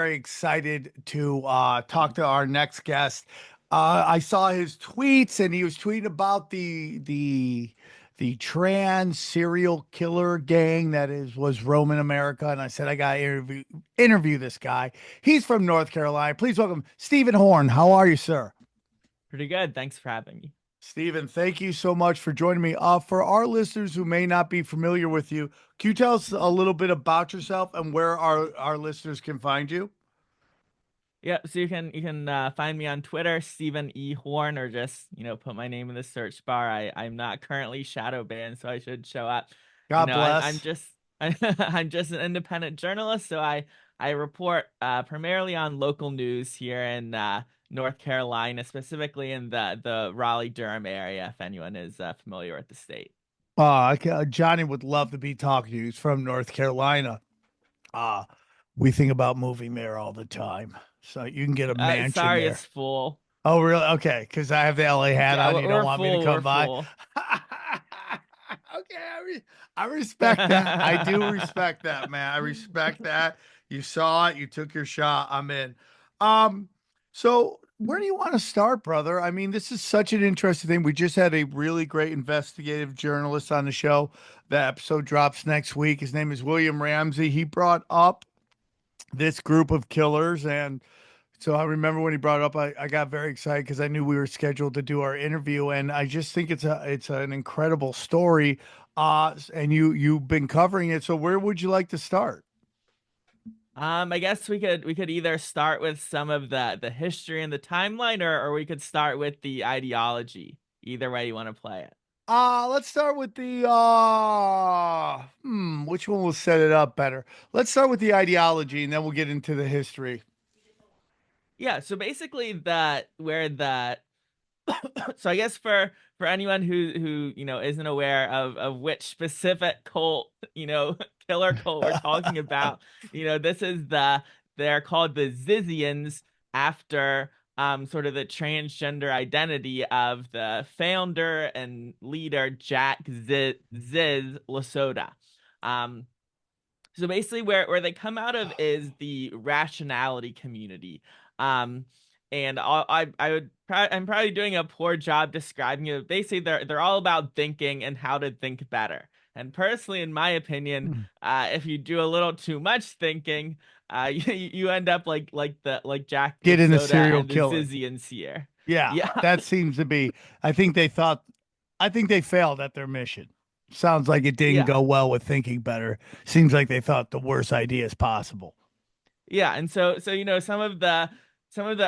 very excited to talk to our next guest. I saw his tweets, and he was tweeting about the trans serial killer gang that was roaming America. And I said I got to interview this guy. He's from North Carolina. Please welcome Stephen Horn. How are you, sir? Pretty good. Thanks for having me. Stephen, thank you so much for joining me. For our listeners who may not be familiar with you, can you tell us a little bit about yourself and where our listeners can find you? Yeah, so you can find me on Twitter, Stephen E. Horn, or just put my name in the search bar. I'm not currently shadow banned, so I should show up. God I'm bless. just I'm just an independent journalist, so I report primarily on local news here in North Carolina, specifically in the Raleigh Durham area. If anyone is familiar with the state. Johnny would love to be talking to you. He's from North Carolina. Uh, we think about moving there all the time. So you can get a mansion Sorry, there. it's full. Oh, really? Okay, because I have the LA hat Yeah, on. we're, You don't we're want me to full. come We're by. full. Okay, I respect that. I do respect that, man. I respect that. You saw it. You took your shot. I'm in. Um, so where do you want to start, brother? I mean, this is such an interesting thing. We just had a really great investigative journalist on the show. The episode drops next week. His name is William Ramsey. He brought up this group of killers, and so I remember when he brought it up, I got very excited because I knew we were scheduled to do our interview, and I just think it's an incredible story. And you've been covering it, so where would you like to start? I guess we could either start with some of the history and the timeline, or we could start with the ideology. Either way you want to play it. Let's start with the which one will set it up better? Let's start with the ideology, and then we'll get into the history. Yeah, so basically that where that so I guess for anyone who isn't aware of which specific cult, killer cult we're talking about, this is they're called the Zizians after sort of the transgender identity of the founder and leader Jack Ziz LaSota. Um so basically where they come out of is the rationality community. Um and I'm probably doing a poor job describing it. Basically, they're all about thinking and how to think better. And personally, in my opinion, if you do a little too much thinking, you end up like Jack Get into LaSota serial and the killing. Zizians here. Yeah, Yeah, that seems to be. I think they thought, I think they failed at their mission. Sounds like it didn't yeah. go well with thinking better. Seems like they thought the worst ideas possible. Yeah, and so some of the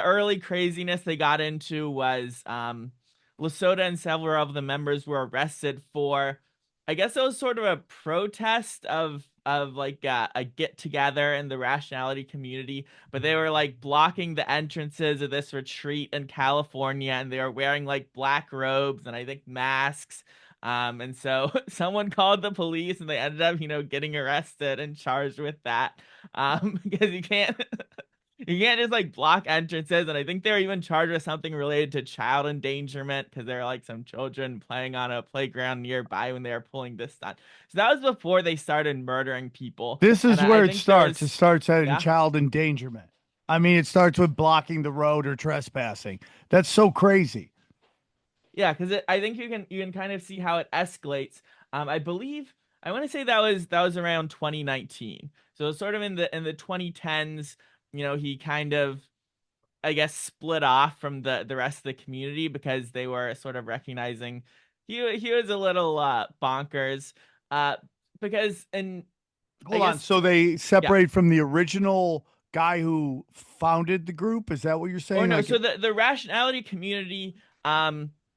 early craziness they got into was LaSota and several of the members were arrested for, I guess it was sort of a protest of like a get together in the rationality community, but they were like blocking the entrances of this retreat in California, and they were wearing like black robes and I think masks. And so someone called the police and they ended up, getting arrested and charged with that. Because you can't just like block entrances, and I think they were even charged with something related to child endangerment because there were like some children playing on a playground nearby when they were pulling this stunt. So that was before they started murdering people, This and is I where it think there starts. It was, starts at in yeah. child endangerment. I mean, it starts with blocking the road or trespassing. That's so crazy. Yeah, because I think you can kind of see how it escalates. I believe I want to say that was around 2019. So it's sort of in the 2010s. He kind of, I guess, split off from the rest of the community because they were sort of recognizing he was a little bonkers. Uh, because and I Hold on. guess So they yeah. separate from the original guy who founded the group? Is that what you're Or saying? no, Like, so the rationality community,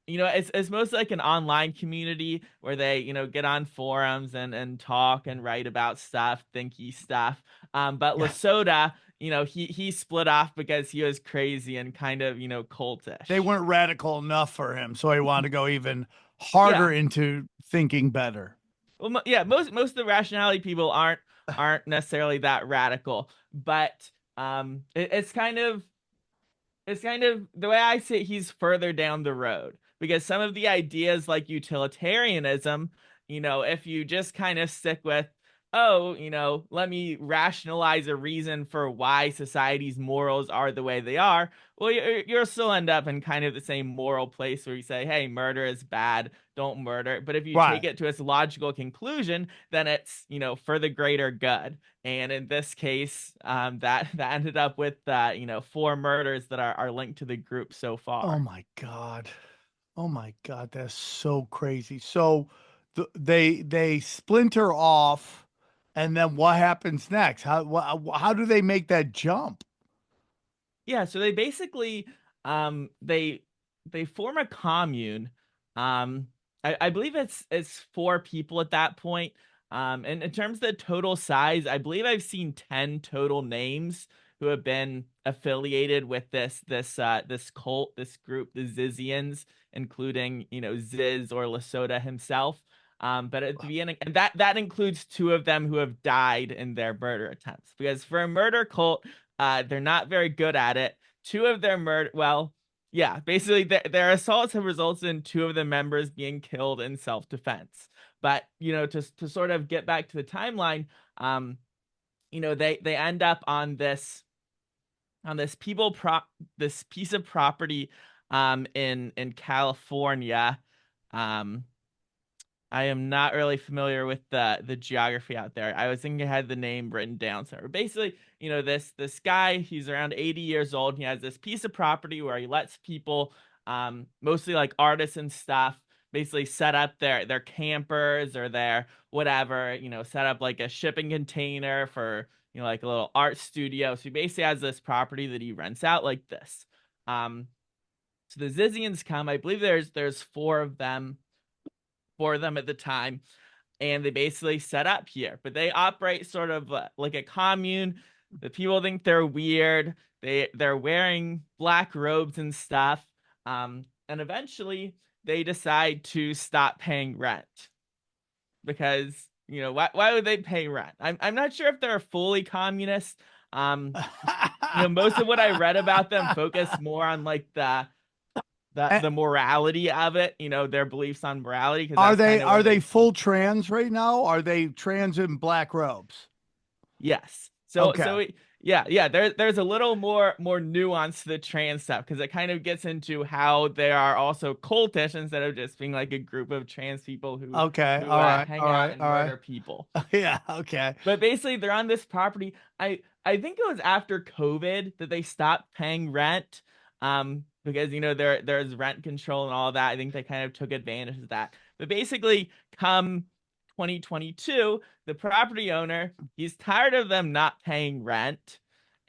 it's mostly like an online community where they, get on forums and talk and write about stuff, thinky stuff. But LaSota, he split off because he was crazy and kind of, they cultish. weren't radical enough for him, so he wanted to go even harder Yeah. into thinking better. Well, yeah, most of the rationality people aren't necessarily that radical, but it's kind of the way I see it, he's further down the road because some of the ideas like utilitarianism, if you just kind of stick with, oh, let me rationalize a reason for why society's morals are the way they are, well, you'll still end up in kind of the same moral place where you say, hey, murder is bad, don't murder. But if you take Right. it to its logical conclusion, then it's, for the greater good. And in this case, that ended up with, 4 murders that are linked to the group so Oh far. my God. Oh my God, that's so crazy. So they splinter off, and then what happens next? How do they make that jump? Yeah, so they basically they form a commune. I believe it's 4 people at that point. And in terms of the total size, I believe I've seen 10 total names who have been affiliated with this cult, this group, the Zizians, including, Ziz or LaSota himself. But at the beginning, and that includes 2 of them who have died in their murder attempts. Because for a murder cult, they're not very good at it. 2 of their well, yeah, basically their assaults have resulted in 2 of the members being killed in self-defense. But to sort of get back to the timeline, they end up on this piece of property in California. Um, I am not really familiar with the geography out there. I was thinking I had the name written down somewhere. Basically, this guy, he's around 80 years old. He has this piece of property where he lets people, mostly like artists and stuff, basically set up their campers or their whatever, set up like a shipping container for, like a little art studio. So he basically has this property that he rents out like this. Um, so the Zizians come. I believe there's 4 of them at the time, and they basically set up here. But they operate sort of like a commune. The people think they're weird. They're wearing black robes and stuff. And eventually they decide to stop paying rent because why would they pay rent? I'm not sure if they're fully communist. Um, most of what I read about them focus more on like the And the morality of it, their beliefs on morality, because that's kind of are where they they. full trans right now? Are they trans in black robes? Yes. So Okay. yeah. There's a little more nuance to the trans stuff because it kind of gets into how they are also cultish instead of just being like a group of trans people who Okay. who All uh, right. hang All out right. and All right. murder people. Yeah. Okay. But basically, they're on this property. I think it was after COVID that they stopped paying rent, because there's rent control and all that. I think they kind of took advantage of that. But basically, come 2022, the property owner, he's tired of them not paying rent,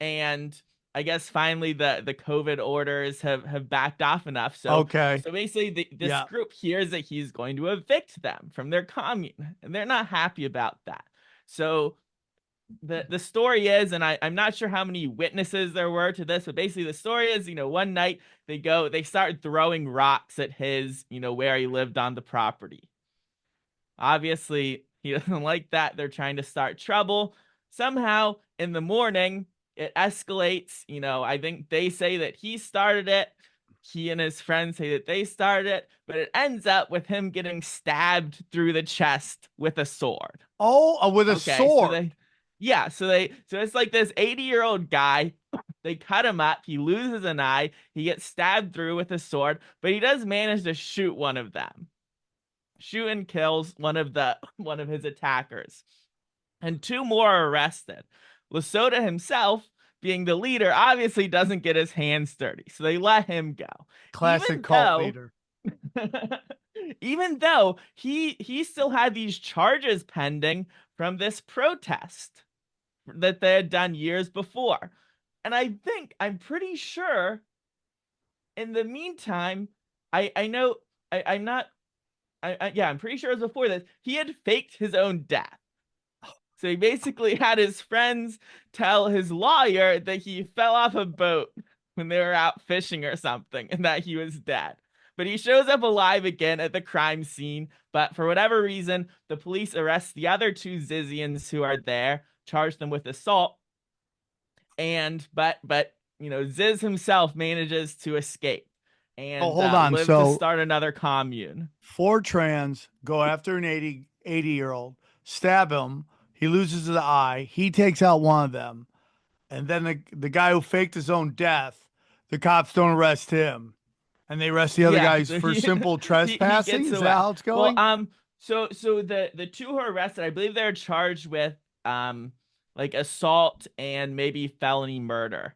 and I guess finally the COVID orders have backed off enough. So Okay. so basically, this Yeah. group hears that he's going to evict them from their commune, and they're not happy about that. So the story is, and I'm not sure how many witnesses there were to this, but basically the story is, one night they start throwing rocks at his, where he lived on the property. Obviously, he doesn't like that. They're trying to start trouble. Somehow in the morning, it escalates. I think they say that he started it. He and his friends say that they started it, but it ends up with him getting stabbed through the chest with a sword. Oh, with a Okay, so sword. so it's like this 80-year-old guy. They cut him up. He loses an eye. He gets stabbed through with a sword, but he does manage to shoot one of them. Shoot and kills one of his attackers. And 2 more are arrested. LaSota himself, being the leader, obviously doesn't get his hands dirty, so they let him go. Classic Even cult though leader. even though he still had these charges pending from this protest that they had done years before. And I'm pretty sure in the meantime, I know I'm not yeah, I'm pretty sure it was before this. He had faked his own death. So he basically had his friends tell his lawyer that he fell off a boat when they were out fishing or something and that he was dead. But he shows up alive again at the crime scene. But for whatever reason, the police arrest the other 2 Zizians who are there, charge them with assault. And but Ziz himself manages to escape Oh, and hold on. live to So start another commune. 4 trans go after an 80-year-old, stab him. He loses the eye. He takes out one of them, and then the guy who faked his own death, the cops don't arrest him, and they arrest the other Yeah, guys so for he simple he trespassing. gets Is that away. how it's Well, going? so the two who are arrested, I believe they're charged with like assault and maybe felony murder.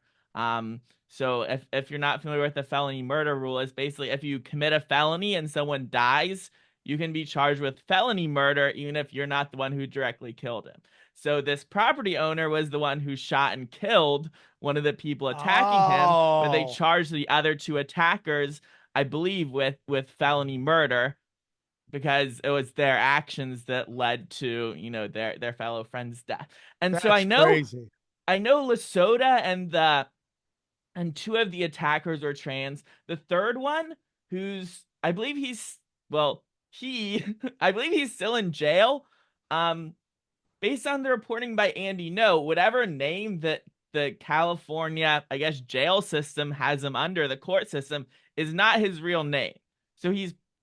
So if you're not familiar with the felony murder rule, it's basically if you commit a felony and someone dies, you can be charged with felony murder even if you're not the one who directly killed him. So this property owner was the one who shot and killed one of the people attacking him, but they Oh, charged the other two attackers, I believe, with felony murder because it was their actions that led to, their fellow friend's death. And so that's crazy. I know LaSota and two of the attackers are trans. The third one, who's I believe he's well, he I believe he's still in jail. Um Based on the reporting by Andy No, whatever name that the California, I guess, jail system has him under, the court system, is not his real name. So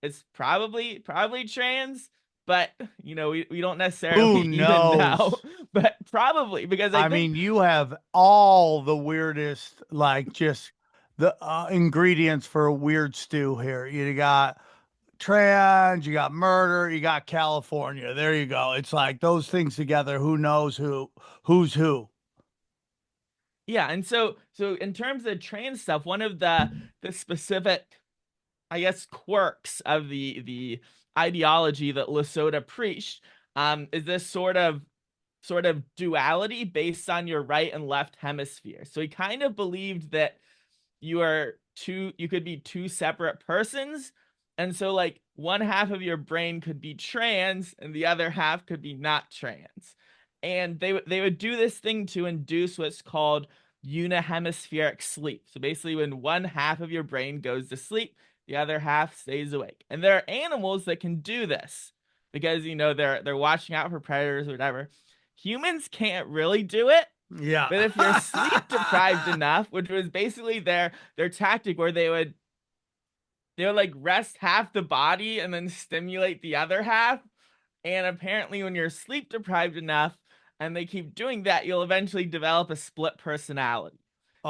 it's probably trans, but we don't Who necessarily even know. knows? But probably because I I think mean, you have all the weirdest, like just the ingredients for a weird stew here. You got trans, you got murder, you got California. There you go. It's like those things together. Who knows who's who? yeah, and so in terms of trans stuff, one of the specific, I guess, quirks of the ideology that LaSota preached is this sort of duality based on your right and left hemisphere. So he kind of believed that you could be two separate persons, and so like one half of your brain could be trans and the other half could be not trans. And they would do this thing to induce what's called unihemispheric sleep. So basically when one half of your brain goes to sleep, the other half stays awake. And there are animals that can do this because they're watching out for predators or whatever. Humans can't really do it, Yeah. but if you're sleep deprived enough, which was basically their tactic where they would like rest half the body and then stimulate the other half. And apparently when you're sleep deprived enough and they keep doing that, you'll eventually develop a split personality.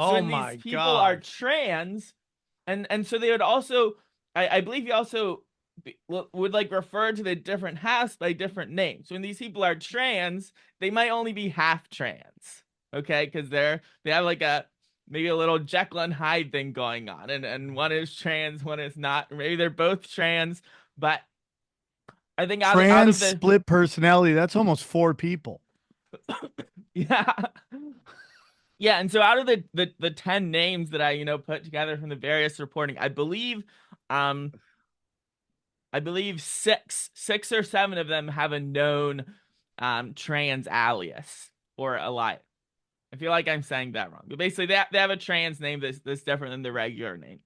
So Oh when these my people are God. trans, and so they would also, I believe he also would like refer to the different halves by different names. So when these people are trans, they might only be half trans, okay? Because they have like maybe a little Jekyll and Hyde thing going on, and one is trans, one is not. Or maybe they're both trans, but I think out Trans of the split personality. That's almost four people. yeah. Yeah, and so out of the 10 names that I, put together from the various reporting, um I believe six or seven of them have a known trans alias or alias. I feel like I'm saying that wrong. But basically they have a trans name that's different than the regular name.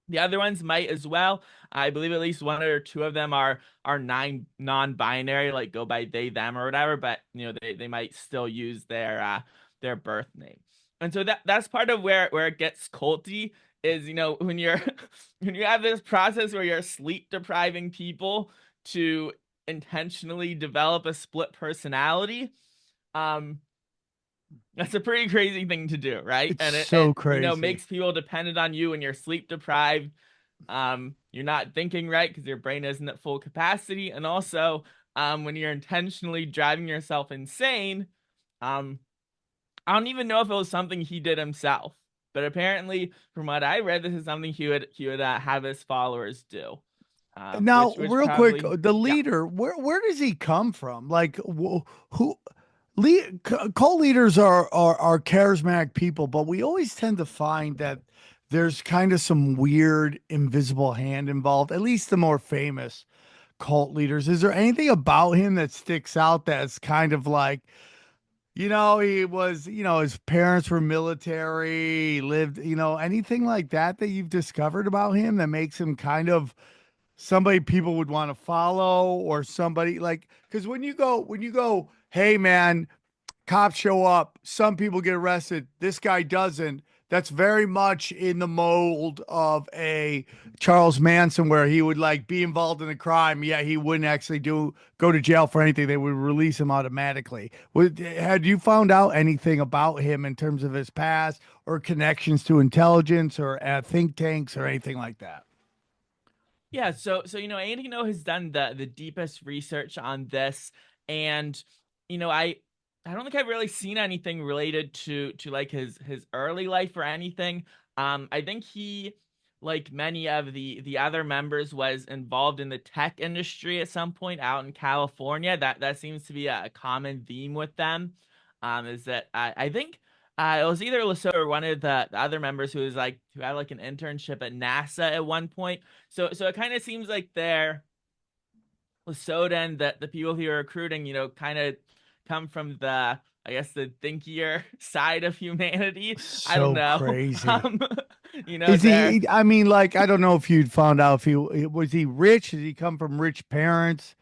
The other ones might as well. I believe at least one or two of them are non-binary, like go by they them or whatever, but they might still use their birth name. And so that's part of where it gets culty is when you're when you have this process where you're sleep depriving people to intentionally develop a split personality. Um that's a pretty crazy thing to do, right? It's And it so crazy. makes people dependent on you when you're sleep deprived. You're not thinking right because your brain isn't at full capacity, and also when you're intentionally driving yourself insane. um I don't even know if it was something he did himself, but apparently from what I read, this is something he would have his followers do. Now, Which real quick, probably, the yeah. leader, where does he come from? Like, who cult leaders are charismatic people, but we always tend to find that there's kind of some weird invisible hand involved. At least the more famous cult leaders. Is there anything about him that sticks out that's kind of like, he was, his parents were military, he lived, anything like that that you've discovered about him that makes him kind of somebody people would want to follow, or somebody like, because when you go, hey man, cops show up, some people get arrested, this guy doesn't, that's very much in the mold of a Charles Manson, where he would like be involved in a crime. Yeah, he wouldn't actually do go to jail for anything. They would release him automatically. Had you found out anything about him in terms of his past or connections to intelligence or think tanks or anything like that? Yeah, so Andy has done the deepest research on this, and I don't think I've really seen anything related to like his early life or anything. I think he, like many of the other members, was involved in the tech industry at some point out in California. That seems to be a common theme with them. Is that I think it was either LaSota or one of the other members who had like an internship at NASA at one point. So it kind of seems like they're LaSota and the people who are recruiting, kind of come from I guess the thinkier side of humanity. I don't So know. crazy. Is They're he? I mean, like, I don't know if you'd found out if he was he rich. Did he come from rich parents?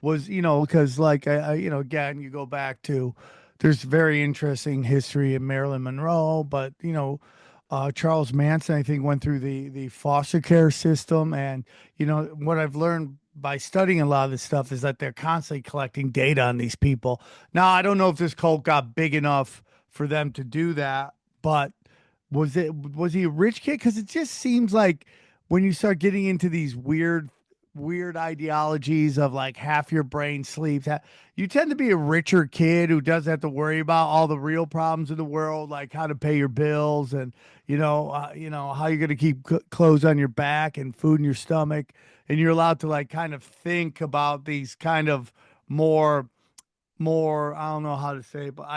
Was because like again, you go back to there's very interesting history in Marilyn Monroe, but Charles Manson, I think, went through the foster care system, and what I've learned by studying a lot of this stuff is that they're constantly collecting data on these people. Now, I don't know if this cult got big enough for them to do that, but was he a rich kid? Because it just seems like when you start getting into these weird ideologies of like half your brain sleeps, you tend to be a richer kid who doesn't have to worry about all the real problems in the world, like how to pay your bills and how you're going to keep clothes on your back and food in your stomach, and you're allowed to like kind of think about these kind of more I don't know how to say it, but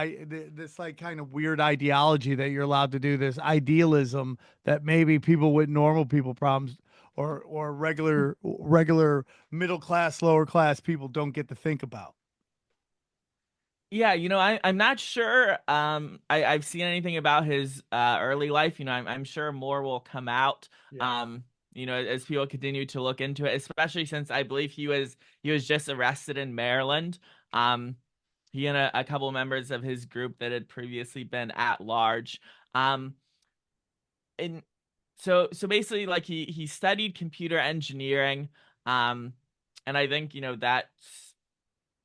this like kind of weird ideology that you're allowed to do, this idealism that maybe people with normal people problems or regular middle class lower class people don't get to think about. Yeah, I'm not sure. I've seen anything about his early life. I'm sure more will come out. Yeah. As people continue to look into it, especially since I believe he was just arrested in Maryland. He and a couple members of his group that had previously been at large. And so basically, like he studied computer engineering. Um, and I think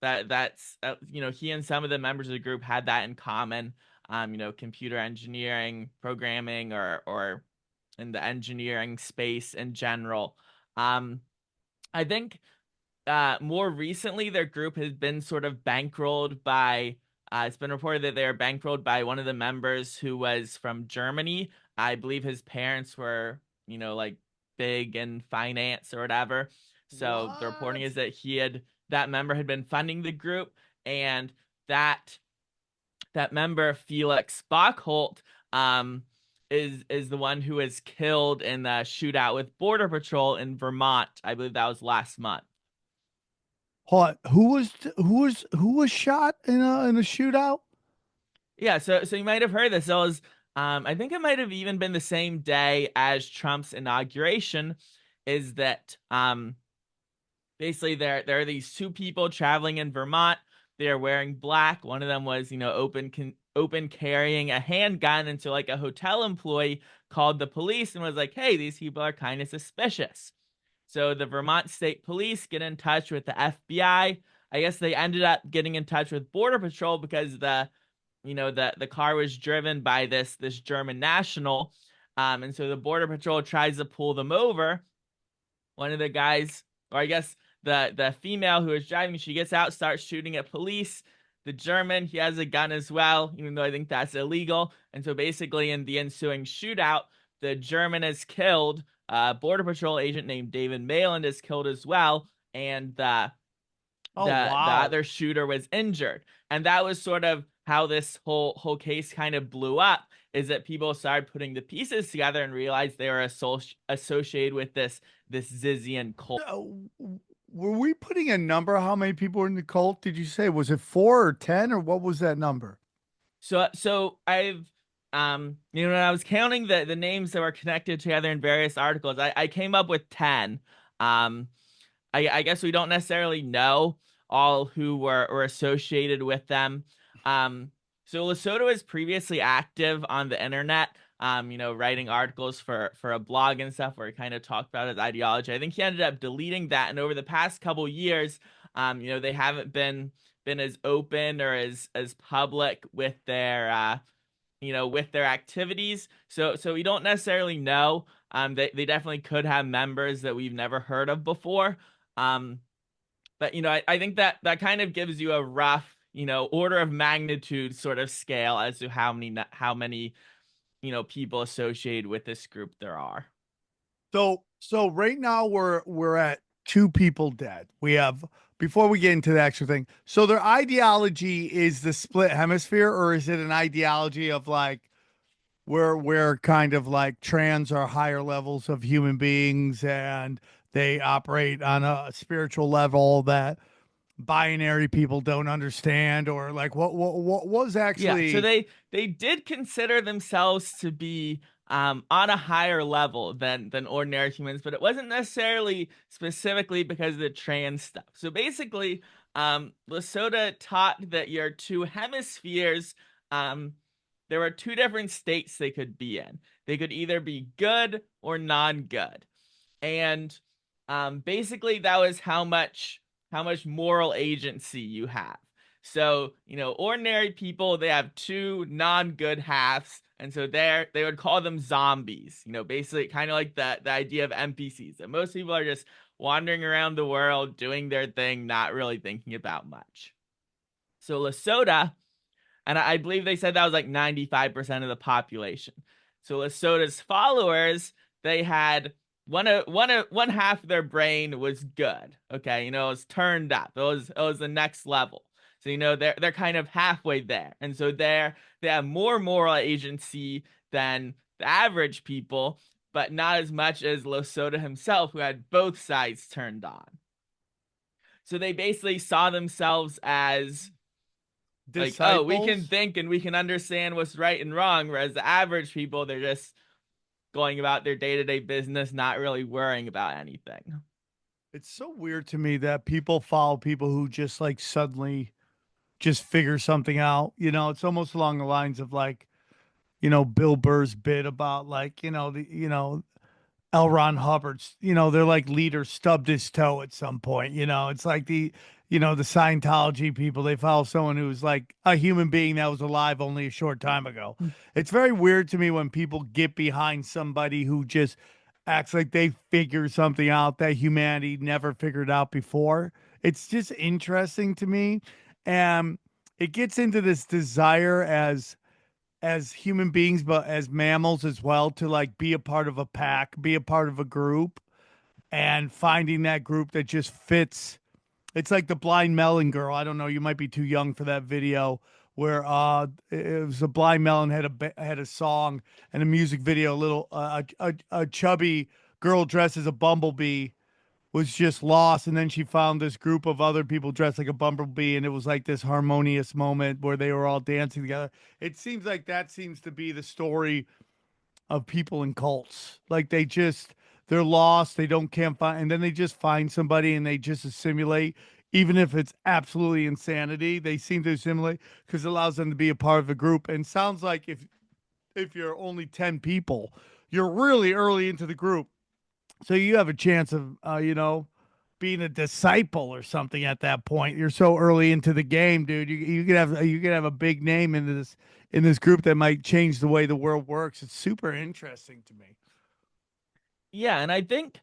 that's he and some of the members of the group had that in common. Computer engineering, programming, or in the engineering space in general. I think more recently their group has been sort of bankrolled by. It's been reported that they are bankrolled by one of the members who was from Germany. I believe his parents were, like big in finance or whatever. So the reporting What? is that that member had been funding the group, and that member Felix Bockholt is the one who was killed in the shootout with Border Patrol in Vermont. I believe that was last month. What? Who was shot in a shootout? Yeah, so you might have heard this. It was I think it might have even been the same day as Trump's inauguration. Is that basically there are these two people traveling in Vermont. They are wearing black. One of them was open carrying a handgun, and so like a hotel employee called the police and was like, "Hey, these people are kind of suspicious." So the Vermont State Police get in touch with the FBI. I guess they ended up getting in touch with Border Patrol because the car was driven by this German national, and so the Border Patrol tries to pull them over. One of the guys, or I guess the female who was driving, she gets out, starts shooting at police. The German, he has a gun as well, even though I think that's illegal. And so basically, in the ensuing shootout, the German is killed. Border Patrol agent named David Mayland is killed as well, and Oh the wow. other shooter was injured. And that was sort of how this whole case kind of blew up, is that people started putting the pieces together and realized they were associated with this Zizian cult. Were we putting a number? How many people were in the cult? Did you say was it 4 or 10 or what was that number? So I've when I was counting the names that were connected together in various articles, I came up with 10. Um I guess we don't necessarily know all who were associated with them. Um, so LaSota was previously active on the internet. writing articles for a blog and stuff where he kind of talked about his ideology. I think he ended up deleting that, and over the past couple years, they haven't been as open or as public with their activities. So we don't necessarily know. They definitely could have members that we've never heard of before. But I think that kind of gives you a rough, order of magnitude sort of scale as to how many people associated with this group there are. So right now we're at two people dead. We have, before we get into the actual thing. So their ideology is the split hemisphere, or is it an ideology of like where kind of like trans are higher levels of human beings and they operate on a spiritual level that binary people don't understand, or like what was Yeah, so actually they did consider themselves to be on a higher level than ordinary humans, but it wasn't necessarily specifically because of the trans stuff. So basically, LaSota taught that your two hemispheres, there were two different states they could be in. They could either be good or non-good, and basically that was how much moral agency you have. So, ordinary people, they have two non-good halves, and so they would call them zombies. Basically kind of like the idea of NPCs. That most people are just wandering around the world doing their thing, not really thinking about much. So LaSota, and I believe they said that was like 95% of the population. So LaSota's followers, they had one half of their brain was good. Okay, it was turned up. It was the next level. So they're kind of halfway there, and so they have more moral agency than the average people, but not as much as LaSota himself, who had both sides turned on. So they basically saw themselves as like, oh, we can disciples? think and we can understand what's right and wrong, whereas the average people, they're just going about their day-to-day business, not really worrying about anything. It's so weird to me that people follow people who just like suddenly just figure something out. It's almost along the lines of like, Bill Burr's bit about like, L. Ron Hubbard's, their like leader stubbed his toe at some point. It's like the Scientology people, they follow someone who's like a human being that was alive only a short time ago. It's very weird to me when people get behind somebody who just acts like they figure something out that humanity never figured out before. It's just interesting to me. And it gets into this desire as human beings, but as mammals as well, to like be a part of a pack, be a part of a group, and finding that group that just fits. It's like the blind melon girl. I don't know. You might be too young for that video where it was a blind melon had a song and a music video. A little a chubby girl dressed as a bumblebee was just lost, and then she found this group of other people dressed like a bumblebee, and it was like this harmonious moment where they were all dancing together. It seems like that seems to be the story of people in cults. Like they're lost, they don't can't find, and then they just find somebody and they just assimilate, even if it's absolutely insanity. They seem to assimilate because it allows them to be a part of a group. And sounds like if you're only 10 people, you're really early into the group, so you have a chance of being a disciple or something at that point. You're so early into the game, dude. You could have a big name in this group that might change the way the world works. It's super interesting to me. Yeah, and I think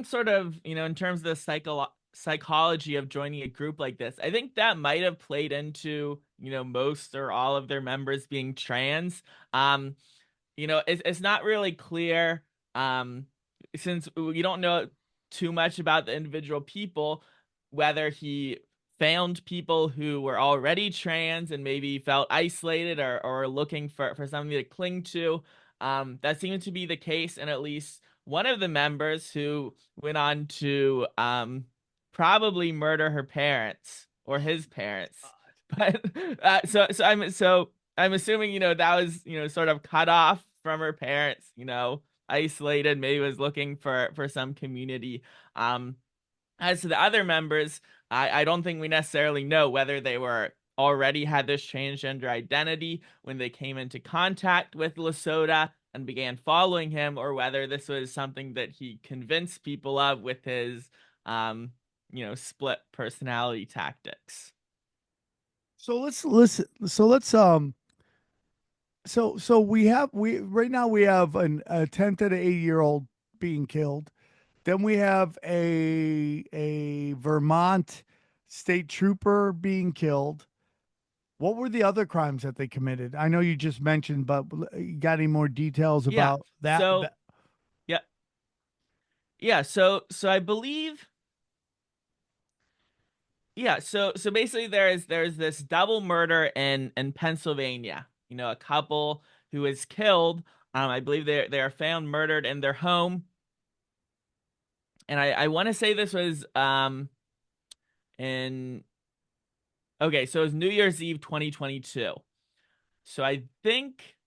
sort of, in terms of the psychology of joining a group like this, I think that might have played into, most or all of their members being trans. It's not really clear, since we don't know too much about the individual people, whether he found people who were already trans and maybe felt isolated or looking for something to cling to. That seemed to be the case, and at least one of the members who went on to probably murder her parents or his parents. But I'm assuming, that was, sort of cut off from her parents, isolated, maybe was looking for some community. As to the other members, I don't think we necessarily know whether they were already had this transgender identity when they came into contact with LaSota and began following him, or whether this was something that he convinced people of with his, split personality tactics. So let's listen. So we right now we have a 10 to 8-year-old being killed. Then we have a Vermont state trooper being killed. What were the other crimes that they committed? I know you just mentioned, but you got any more details Yeah. about that? So, yeah. Yeah, so I believe, yeah, so basically there's this double murder in Pennsylvania. A couple who is killed. I believe they are found murdered in their home. And I want to say this was in okay, so it was New Year's Eve 2022. So I think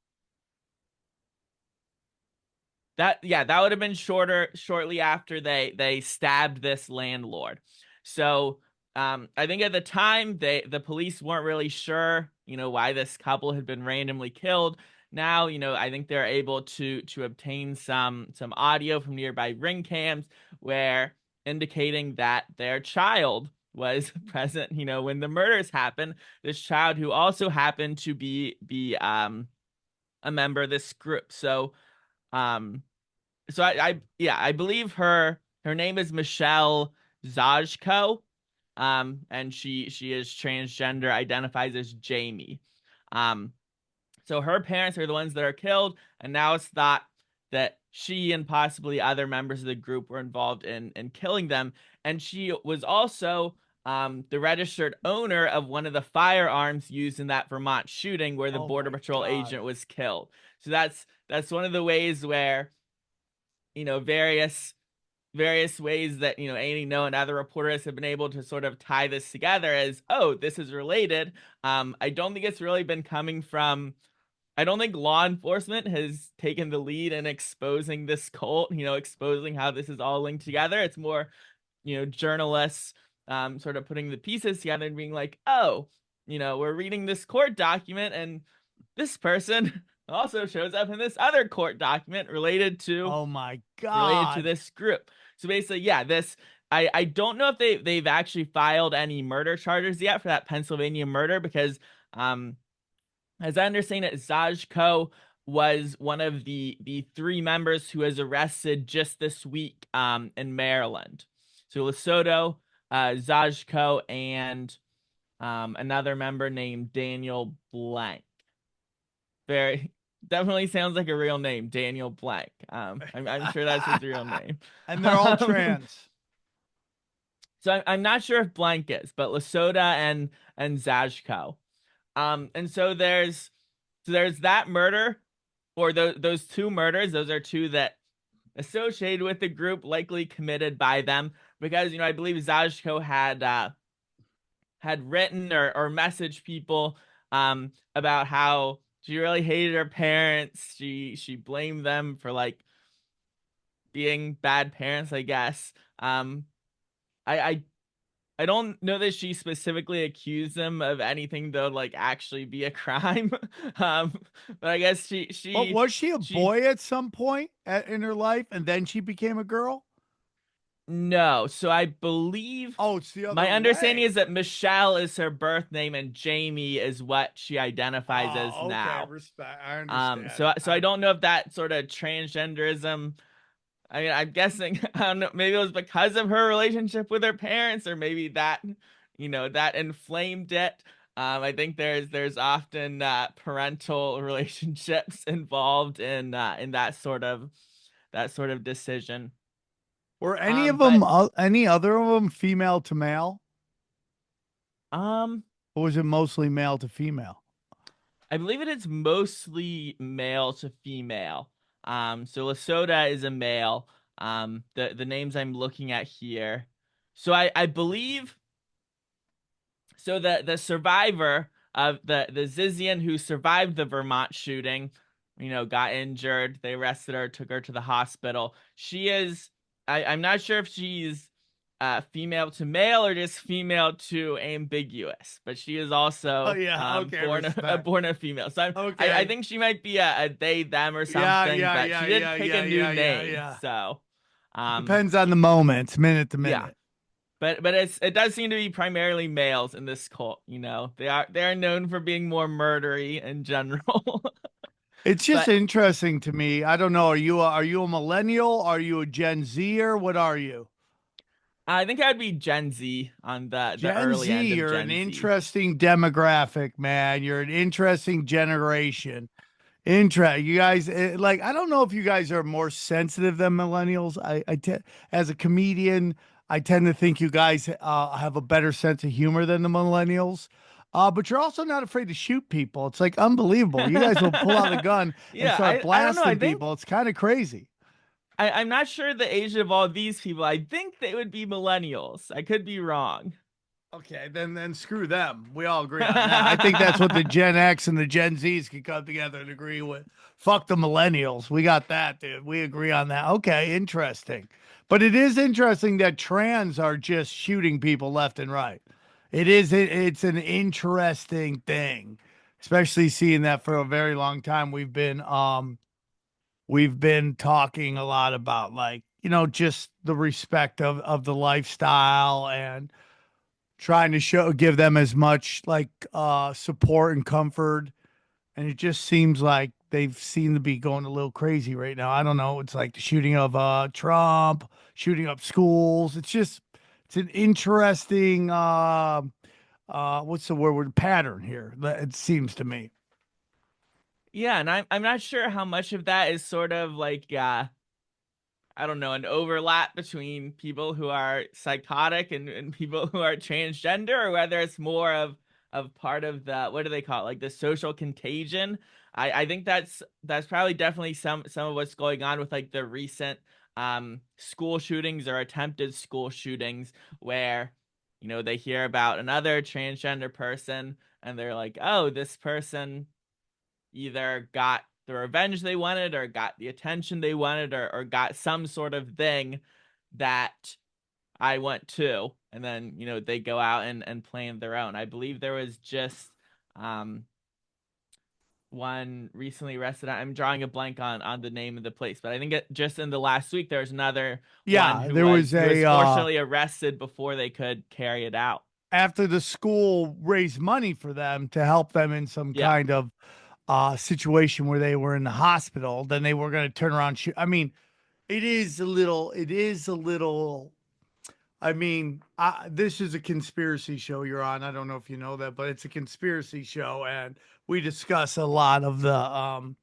that would have been shortly after they stabbed this landlord. So I think at the time the police weren't really sure, why this couple had been randomly killed. Now, I think they're able to obtain some audio from nearby ring cams where indicating that their child was present, when the murders happened. This child who also happened to be a member of this group. Um I believe her name is Michelle Zajko, and she is transgender, identifies as Jamie. Um, so her parents are the ones that are killed, and now it's thought that she and possibly other members of the group were involved in killing them. And she was also the registered owner of one of the firearms used in that Vermont shooting where the Oh Border my Patrol God. agent was killed. So that's one of the ways where various ways that Annie Know and other reporters have been able to sort of tie this together as, oh, this is related. I don't think it's really been coming from. I don't think law enforcement has taken the lead in exposing this cult, exposing how this is all linked together. It's more, journalists sort of putting the pieces together and being like, oh, we're reading this court document and this person also shows up in this other court document Oh my related to God. this group. So basically, yeah, this I don't know if they've actually filed any murder charges yet for that Pennsylvania murder because as I understand it, Zajko was one of the three members who was arrested just this week in Maryland. So LaSota, Zajko, and another member named Daniel Blank. Very definitely sounds like a real name, Daniel Blank. I'm sure that's his real name. And they're all Um, trans. so I'm not sure if Blank is, but LaSota and Zajko. And so there's that murder, or those two murders. Those are two that associated with the group, likely committed by them, because I believe Zajko had written or messaged people about how she really hated her parents. She blamed them for like being bad parents, I guess. I I I don't know that she specifically accused them of anything that would like actually be a crime. um, but I guess she But she was she a she boy at some point in her life and then she became a girl? no. So I believe Oh, it's the my other understanding way. is that Michelle is her birth name and Jamie is what she identifies as Oh, okay. now. Respect. I So understand. so I don't know if that sort of transgenderism. I mean, I'm guessing I don't know. Maybe it was because of her relationship with her parents, or maybe that inflamed it. I think there's often parental relationships involved in that sort of decision. Were any of them, But any other of them female to male? um, Or was it mostly male to female? I believe it is mostly male to female. So LaSota is a male. The names I'm looking at here. So I believe so the survivor of the Zizian who survived the Vermont shooting, got injured. They arrested her, took her to the hospital. I'm not sure if she's female to male or just female to ambiguous, but she is Oh also yeah, okay, respect. born a female. So I Okay. think she might be a they them or Yeah, something, yeah, but yeah, she did yeah, pick a yeah, new yeah, yeah, name. yeah. So um Depends on the moment, minute to yeah, minute. but it does seem to be primarily males in this cult. You know, they are known for being more murdery in general. It's just But interesting to me. I don't know. Are you a millennial? Are you a Gen Zer? What are you? I think I'd be Gen Z on the Gen early Z, end of you're an Gen Z. interesting demographic, man. You're an interesting generation. You guys like. I don't know if you guys are more sensitive than millennials. As a comedian, I tend to think you guys have a better sense of humor than the millennials. But you're also not afraid to shoot people. It's like unbelievable. You guys will pull out a gun and Yeah, start I don't know. I blasting think people. It's kind of crazy. I'm not sure the age of all these people. I think they would be millennials. I could be wrong. Okay, then screw them. We all agree on that. I think that's what the Gen X and the Gen Zs can come together and agree with. Fuck the millennials. We got that, dude. We agree on that. Okay, interesting. But it is interesting that trans are just shooting people left and right. It's an interesting thing, especially seeing that for a very long time we've been talking a lot about like, just the respect of the lifestyle and trying to give them as much like support and comfort, and it just seems like they've seemed to be going a little crazy right now. I don't know, it's like the shooting of Trump, shooting up schools. It's an interesting what's the word pattern here, it seems to me. Yeah, and I'm not sure how much of that is sort of like I don't know, an overlap between people who are psychotic and people who are transgender, or whether it's more of part of the what do they call it, like the social contagion. I think that's probably definitely some of what's going on with like the recent school shootings or attempted school shootings where they hear about another transgender person and they're like, oh, this person either got the revenge they wanted or got the attention they wanted or got some sort of thing that I want too. And then, they go out and plan their own. I believe there was just um one recently arrested. I'm drawing a blank on the name of the place, but I think just in the last week there was another one Yeah, who there was was a fortunately arrested before they could carry it out. after the school raised money for them to help them in some Yeah. kind of situation where they were in the hospital, then they were going to turn around. I mean, it is a little. I mean, this is a conspiracy show you're on. I don't know if you know that, but it's a conspiracy show, and we discuss a lot of the,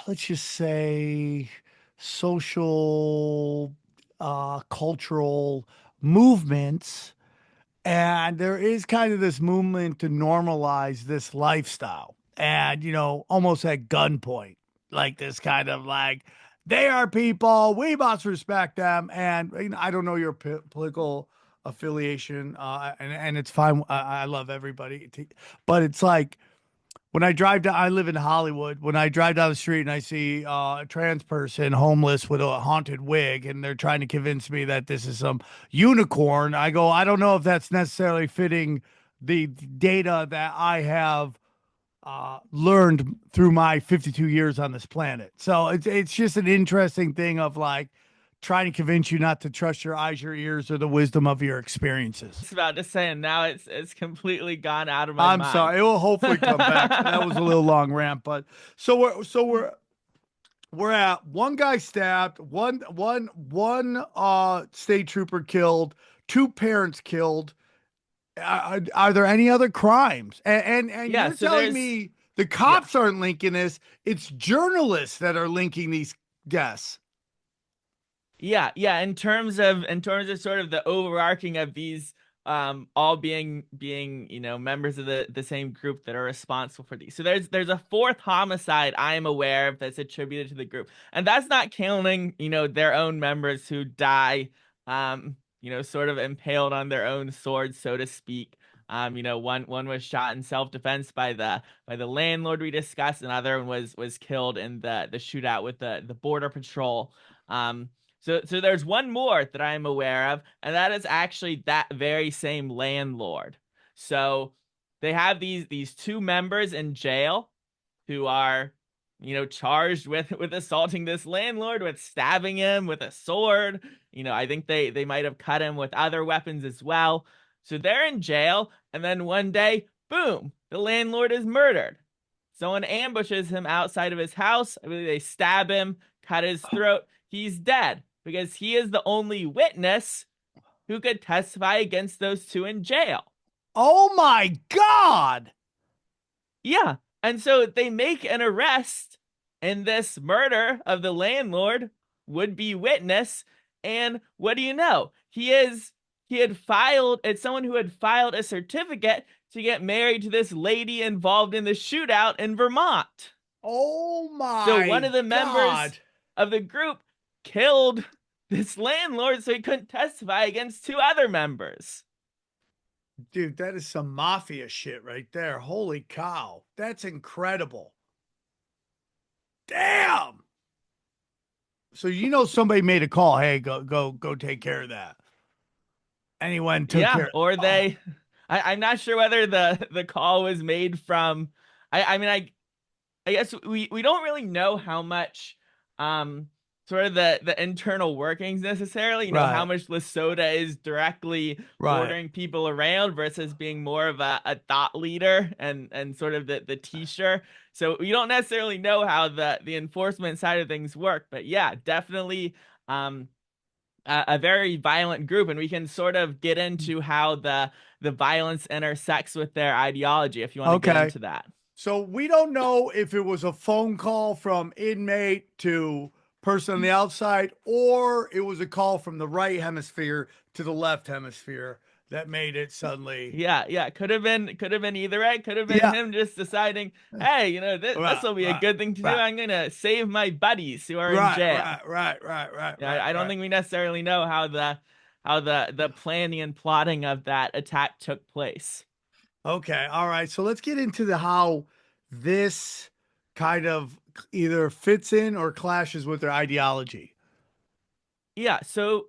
let's just say, social, cultural movements, and there is kind of this movement to normalize this lifestyle and, almost at gunpoint, like this kind of like, they are people, we must respect them. And I don't know your political affiliation, and it's fine. I love everybody. But it's like, when I drive down, I live in Hollywood. When I drive down the street and I see a trans person homeless with a haunted wig, and they're trying to convince me that this is some unicorn, I go, I don't know if that's necessarily fitting the data that I have learned through my 52 years on this planet. So it's just an interesting thing of like trying to convince you not to trust your eyes, your ears, or the wisdom of your experiences. It's about to say, and now it's completely gone out of my I'm mind. sorry. It will hopefully come back. That was a little long rant, but we're at one guy stabbed, one state trooper killed, two parents killed. Are there any other crimes? And Yeah, you're so telling there's me the yeah. cops aren't linking this? It's journalists that are linking these deaths. Yeah, in terms of sort of the overarching of these all being, members of the same group that are responsible for these. So there's a fourth homicide I am aware of that's attributed to the group. And that's not counting, their own members who die sort of impaled on their own swords, so to speak. One was shot in self-defense by the landlord we discussed. Another one was killed in the shootout with the border patrol. So there's one more that I'm aware of, and that is actually that very same landlord. So they have these two members in jail who are, charged with assaulting this landlord, with stabbing him with a sword. I think they might have cut him with other weapons as well. So they're in jail, and then one day, boom, the landlord is murdered. Someone ambushes him outside of his house. I mean, they stab him, cut his throat. He's dead because he is the only witness who could testify against those two in jail. Oh my God. Yeah. And so they make an arrest in this murder of the landlord, would be witness. And what do you know? It's someone who had filed a certificate to get married to this lady involved in the shootout in Vermont. Oh So one my of the members God. of the group killed this landlord so he couldn't testify against two other members. Dude, that is some mafia shit right there. Holy cow. That's incredible. Damn. So somebody made a call. Hey, go take care of that. And he went and took Yeah, care. or Oh, I'm not sure whether the call was made from. I mean, I guess we don't really know how much sort of the internal workings necessarily, how right, much LaSota is directly right. ordering people around versus being more of a thought leader and sort of the teacher. So we don't necessarily know how the enforcement side of things work, but yeah, definitely um a very violent group, and we can sort of get into how the violence intersects with their ideology if you want to get Okay. into that. So we don't know if it was a phone call from inmate to person on the outside, or it was a call from the right hemisphere to the left hemisphere that made it suddenly. Yeah, could have been either way. Could have been Yeah. him just deciding, hey, this Right, will be a right, good thing to do. right, I'm gonna save my buddies who are in right, jail. right, right, right, right, Yeah, I don't right. think we necessarily know how the planning and plotting of that attack took place. Okay. All right. So let's get into the how this kind of either fits in or clashes with their ideology. Yeah, so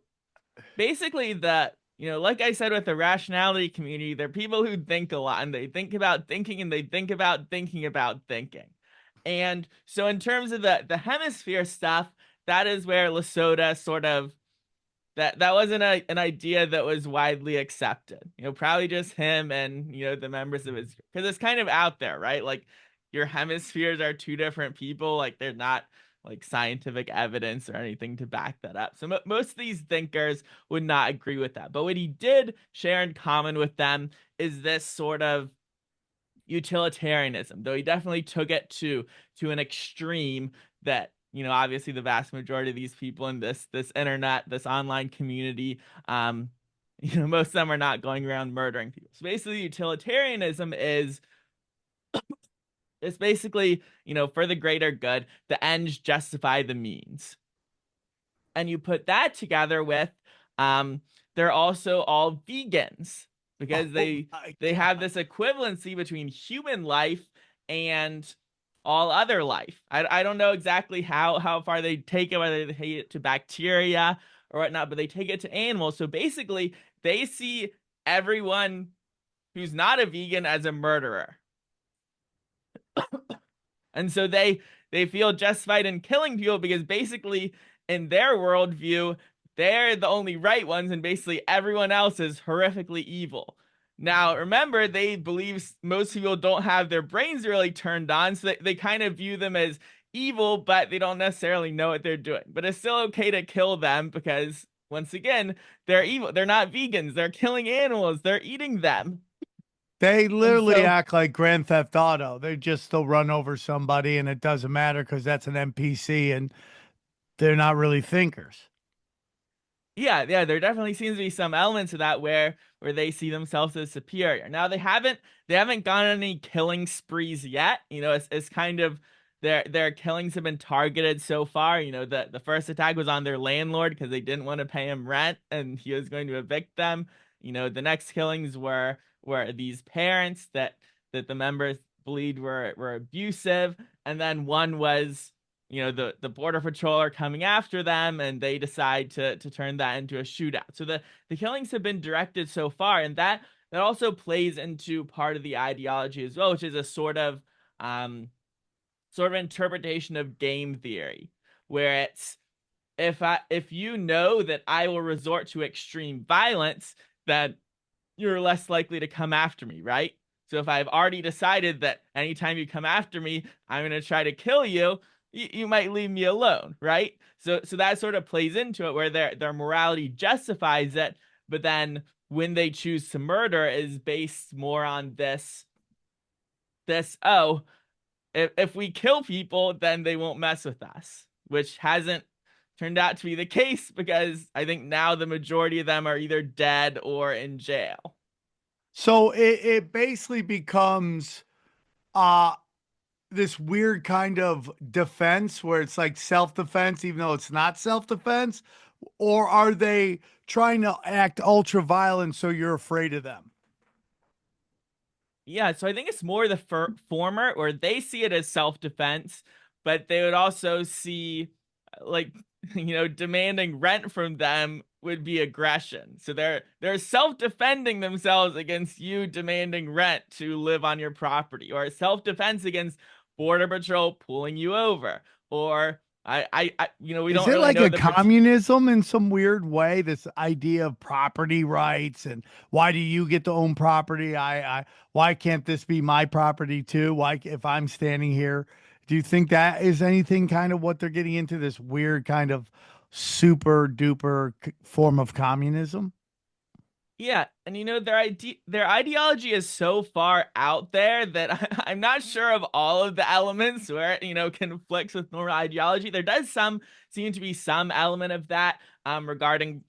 basically that, like I said with the rationality community, they're people who think a lot, and they think about thinking, and they think about thinking about thinking. And so in terms of the hemisphere stuff, that is where LaSota sort of, that wasn't an idea that was widely accepted. Probably just him and the members of his, because it's kind of out there, right? Like your hemispheres are two different people. Like they're not like scientific evidence or anything to back that up. So most of these thinkers would not agree with that. But what he did share in common with them is this sort of utilitarianism, though he definitely took it to an extreme that obviously the vast majority of these people in this internet, this online community, most of them are not going around murdering people. So basically utilitarianism is, it's basically, for the greater good, the ends justify the means. And you put that together with, um they're also all vegans because Oh they my they have God. this equivalency between human life and all other life. I don't know exactly how far they take it, whether they take it to bacteria or whatnot, but they take it to animals. So basically they see everyone who's not a vegan as a murderer, and so they feel justified in killing people because basically in their worldview they're the only right ones, and basically everyone else is horrifically evil. Now remember, they believe most people don't have their brains really turned on, so they kind of view them as evil, but they don't necessarily know what they're doing. But it's still okay to kill them because once again they're evil. They're not vegans, they're killing animals, they're eating them. They And literally so act like Grand Theft Auto. They just still run over somebody and it doesn't matter because that's an NPC and they're not really thinkers. yeah, there definitely seems to be some elements of that where they see themselves as superior. Now they haven't gone on any killing sprees yet. It's kind of their killings have been targeted so far. The first attack was on their landlord because they didn't want to pay him rent and he was going to evict them. The next killings were these parents that the members believed were abusive, and then one was the border patrol are coming after them, and they decide to turn that into a shootout. So the killings have been directed so far, and that also plays into part of the ideology as well, which is a sort of interpretation of game theory, where it's, if you know that I will resort to extreme violence, then you're less likely to come after me, right? So if I've already decided that anytime you come after me, I'm going to try to kill you, you might leave me alone, right? So that sort of plays into it, where their morality justifies it, but then when they choose to murder is based more on this, oh, if we kill people, then they won't mess with us, which hasn't turned out to be the case, because I think now the majority of them are either dead or in jail. So it basically becomes uh this weird kind of defense where it's like self-defense, even though it's not self-defense, or are they trying to act ultra violent so you're afraid of them? Yeah, so I think it's more the former, where they see it as self-defense, but they would also see, like, demanding rent from them would be aggression. So they're self-defending themselves against you demanding rent to live on your property, or self-defense against border patrol pulling you over, or we Is don't it really like know a the communism in some weird way? This idea of property rights and why do you get to own property? Why can't this be my property too? Why, if I'm standing here, do you think that is anything kind of what they're getting into, this weird kind of super duper form of communism? Yeah, and their ideology is so far out there that I'm not sure of all of the elements where it, conflicts with normal ideology. There does some seem to be some element of that regarding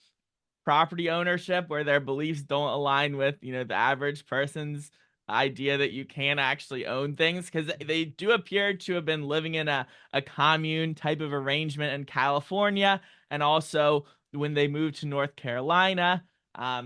property ownership, where their beliefs don't align with, the average person's idea that you can actually own things, because they do appear to have been living in a commune type of arrangement in California, and also when they moved to North Carolina,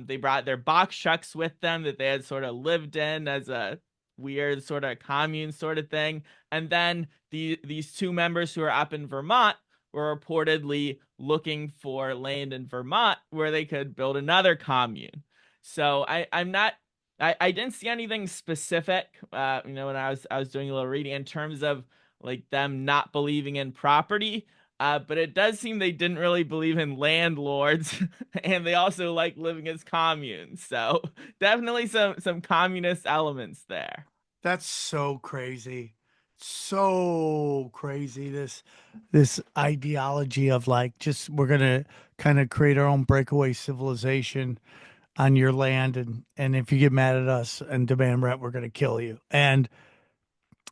they brought their box trucks with them that they had sort of lived in as a weird sort of commune sort of thing. And then these two members who are up in Vermont were reportedly looking for land in Vermont where they could build another commune. So I'm not, I didn't see anything specific, when I was doing a little reading in terms of like them not believing in property. But it does seem they didn't really believe in landlords, and they also like living as communes. So definitely some communist elements there. That's so crazy. So crazy. This ideology of like just we're gonna kind of create our own breakaway civilization on your land, and if you get mad at us and demand rent, we're gonna kill you. And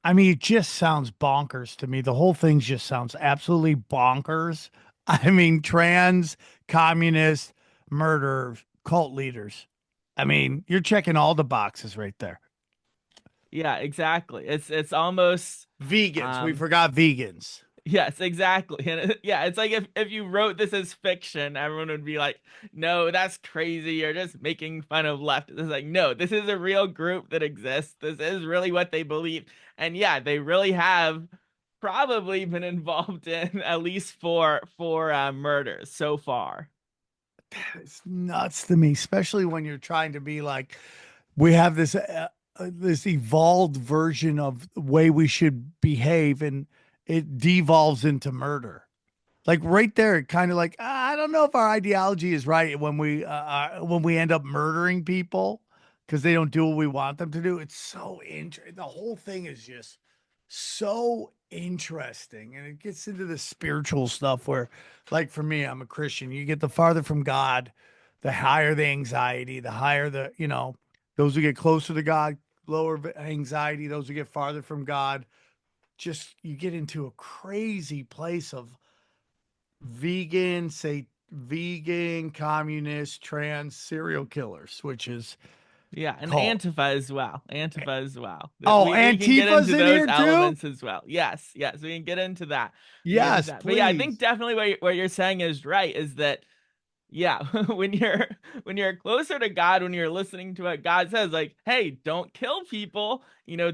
I mean, it just sounds bonkers to me. The whole thing just sounds absolutely bonkers. I mean, trans, communist, murder, cult leaders. I mean, you're checking all the boxes right there. Yeah, exactly. It's almost Vegans. We um forgot vegans. yes, exactly. And yeah, it's like if you wrote this as fiction, everyone would be like, "No, that's crazy. You're just making fun of left." It's like, "No, this is a real group that exists. This is really what they believe." And yeah, they really have probably been involved in at least four murders so far. It's nuts to me, especially when you're trying to be like, we have this evolved version of the way we should behave, and it devolves into murder. Like right there, kind of like I don't know if our ideology is right when we end up murdering people because they don't do what we want them to do. It's so interesting. The whole thing is just so interesting, and it gets into the spiritual stuff where, like for me, I'm a Christian. You get the farther from God, the higher the anxiety, the higher the those who get closer to God, lower anxiety. Those who get farther from God, just you get into a crazy place of vegan, communist, trans serial killers, which is Yeah, and cult. Antifa as well. Antifa as well. Oh, We can get Antifa's into in those here too? elements as well. Yes, yes, we can get into that. We can get into Yes, that. But yeah, I think please. definitely what you're saying is right. Is that, yeah, when you're closer to God, when you're listening to what God says, like, hey, don't kill people,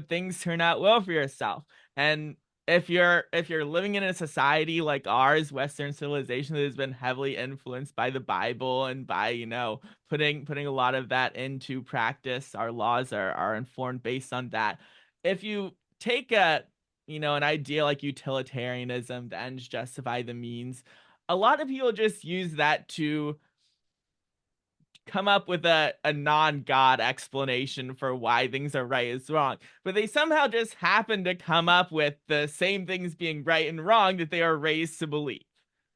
things turn out well for yourself. And if you're living in a society like ours, Western civilization, that has been heavily influenced by the Bible and by, putting a lot of that into practice, our laws are informed based on that. If you take an idea like utilitarianism, the ends justify the means, a lot of people just use that to come up with a non-God explanation for why things are right is wrong. But they somehow just happen to come up with the same things being right and wrong that they are raised to believe.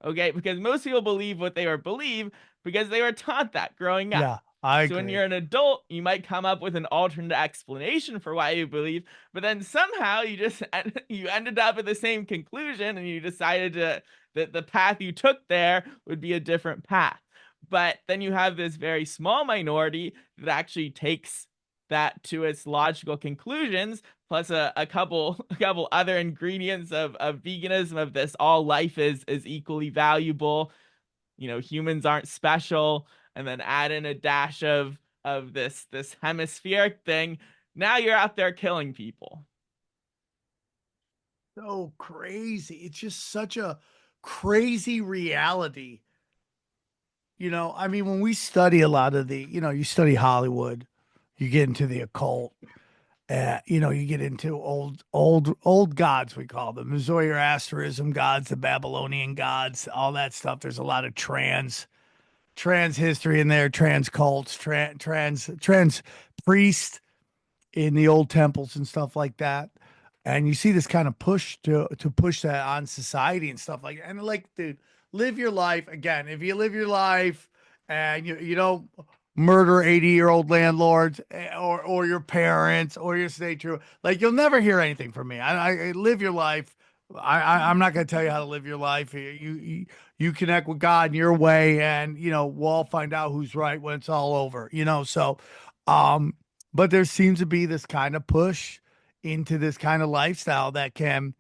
Okay? Because most people believe what they believe because they were taught that growing up. Yeah, I So when agree. you're an adult, you might come up with an alternate explanation for why you believe, but then somehow you ended up at the same conclusion, and you decided that the path you took there would be a different path. But then you have this very small minority that actually takes that to its logical conclusions, plus a couple a couple other ingredients of veganism, of this all life is equally valuable. Humans aren't special, and then add in a dash of this hemispheric thing. Now you're out there killing people. So crazy. It's just such a crazy reality. I mean, when we study a lot of you study Hollywood, you get into the occult. You get into old gods, we call them, the Zoroastrianism gods, the Babylonian gods, all that stuff. There's a lot of trans history in there, trans cults, trans priests in the old temples and stuff like that. And you see this kind of push to push that on society and stuff like that. And like, dude, live your life again. If you live your life and you don't murder 80-year-old landlords, or your parents, or your state trooper, like, you'll never hear anything from me. I live your life. I'm not going to tell you how to live your life. You connect with God in your way, and we'll all find out who's right when it's all over. So um but there seems to be this kind of push into this kind of lifestyle that can,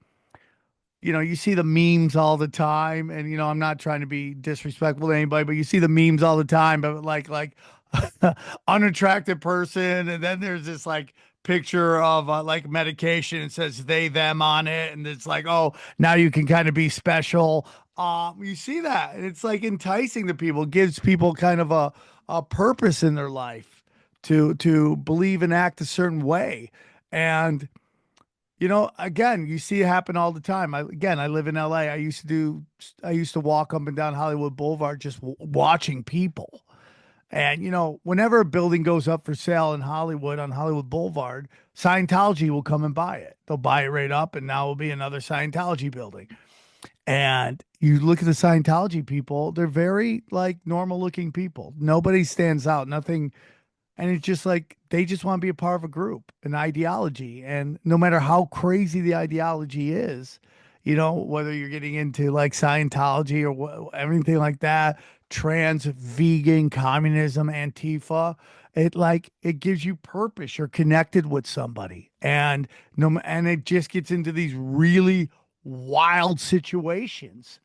you see the memes all the time. And, I'm not trying to be disrespectful to anybody, but you see the memes all the time, but like unattractive person. And then there's this like picture of like medication, and says they, them on it. And it's like, oh, now you can kind of be special. You see that. And it's like enticing to people, gives people kind of a purpose in their life to believe and act a certain way. And again, you see it happen all the time. I live in LA. I used to walk up and down Hollywood Boulevard just watching people. And whenever a building goes up for sale in Hollywood, on Hollywood Boulevard, Scientology will come and buy it. They'll buy it right up, and now will be another Scientology building. And you look at the Scientology people, they're very like normal looking people. Nobody stands out. Nothing. And it's just like they just want to be a part of a group, an ideology. And no matter how crazy the ideology is, whether you're getting into like Scientology or everything like that, trans, vegan, communism, Antifa, it gives you purpose. You're connected with somebody. And no, and it just gets into these really wild situations.